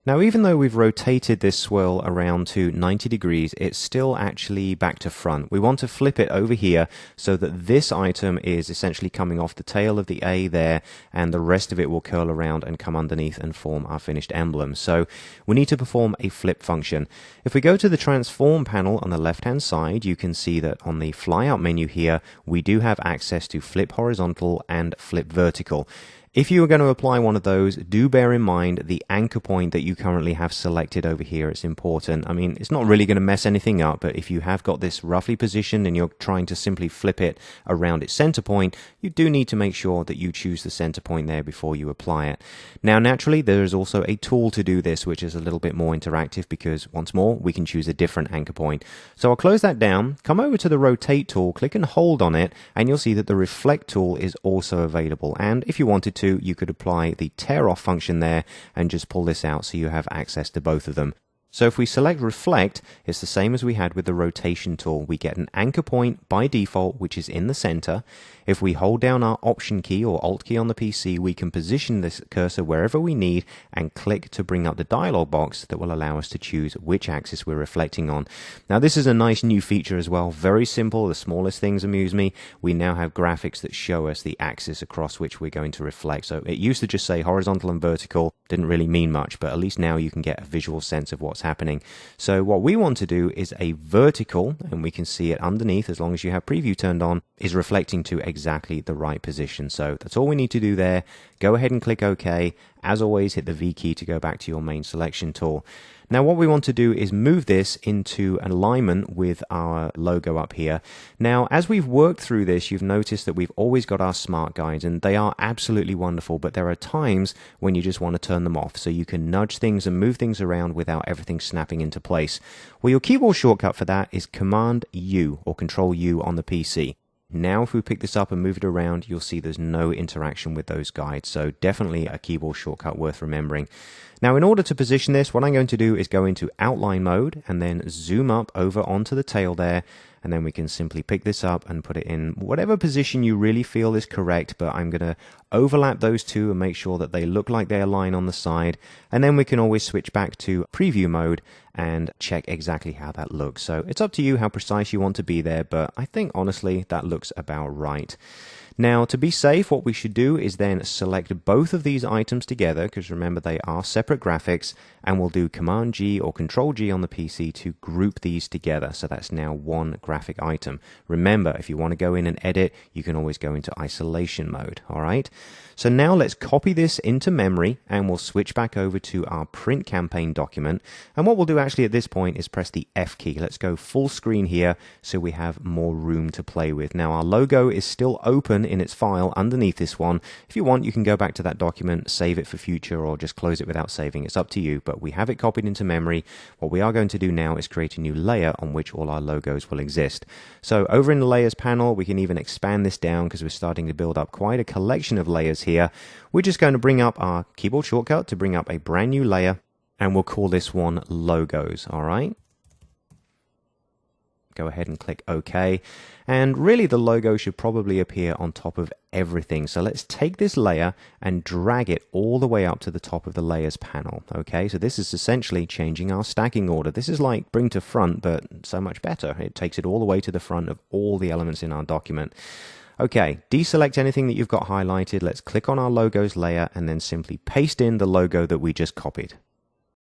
Now, even though we've rotated this swirl around to 90 degrees, it's still actually back to front. We want to flip it over here so that this item is essentially coming off the tail of the A there, and the rest of it will curl around and come underneath and form our finished emblem. So we need to perform a flip function. If we go to the transform panel on the left-hand side, you can see that on the flyout menu here, we do have access to flip horizontal and flip vertical. If you are going to apply one of those, do bear in mind the anchor point that you currently have selected over here. It's important. I mean, it's not really going to mess anything up, but if you have got this roughly positioned and you're trying to simply flip it around its center point, you do need to make sure that you choose the center point there before you apply it. Now, naturally, there is also a tool to do this, which is a little bit more interactive because, once more, we can choose a different anchor point. So I'll close that down, come over to the rotate tool, click and hold on it, and you'll see that the reflect tool is also available. And if you wanted to, you could apply the tear off function there and just pull this out so you have access to both of them. So if we select reflect, it's the same as we had with the rotation tool. We get an anchor point by default, which is in the center. If we hold down our option key or alt key on the PC, we can position this cursor wherever we need and click to bring up the dialog box that will allow us to choose which axis we're reflecting on. Now, this is a nice new feature as well. Very simple. The smallest things amuse me. We now have graphics that show us the axis across which we're going to reflect. So it used to just say horizontal and vertical. Didn't really mean much, but at least now you can get a visual sense of what's happening. So what we want to do is a vertical, and we can see it underneath as long as you have preview turned on, is reflecting to exactly the right position. So that's all we need to do there. Go ahead and click OK. As always, hit the V key to go back to your main selection tool. Now, what we want to do is move this into alignment with our logo up here. Now, as we've worked through this, you've noticed that we've always got our smart guides, and they are absolutely wonderful, but there are times when you just want to turn them off, so you can nudge things and move things around without everything snapping into place. Well, your keyboard shortcut for that is Command U or Control U on the PC. Now, if we pick this up and move it around, you'll see there's no interaction with those guides, so definitely a keyboard shortcut worth remembering. Now, in order to position this, what I'm going to do is go into outline mode and then zoom up over onto the tail there, and then we can simply pick this up and put it in whatever position you really feel is correct, but I'm going to overlap those two and make sure that they look like they align on the side, and then we can always switch back to preview mode and check exactly how that looks. So it's up to you how precise you want to be there, but I think honestly that looks about right. Now, to be safe, what we should do is then select both of these items together, because remember they are separate graphics, and we'll do Command G or Control G on the PC to group these together. So that's now one graphic item. Remember, if you want to go in and edit, you can always go into isolation mode. All right. So now let's copy this into memory, and we'll switch back over to our print campaign document. And what we'll do actually at this point is press the F key. Let's go full screen here so we have more room to play with. Now, our logo is still open in its file underneath this one. If you want, you can go back to that document, save it for future, or just close it without saving. It's up to you, but we have it copied into memory. What we are going to do now is create a new layer on which all our logos will exist. So over in the layers panel, we can even expand this down because we're starting to build up quite a collection of layers here. We're just going to bring up our keyboard shortcut to bring up a brand new layer, and we'll call this one logos. All right. Go ahead and click OK. And really the logo should probably appear on top of everything. So let's take this layer and drag it all the way up to the top of the layers panel. Okay, so this is essentially changing our stacking order. This is like bring to front, but so much better. It takes it all the way to the front of all the elements in our document. Okay, deselect anything that you've got highlighted. Let's click on our logos layer and then simply paste in the logo that we just copied.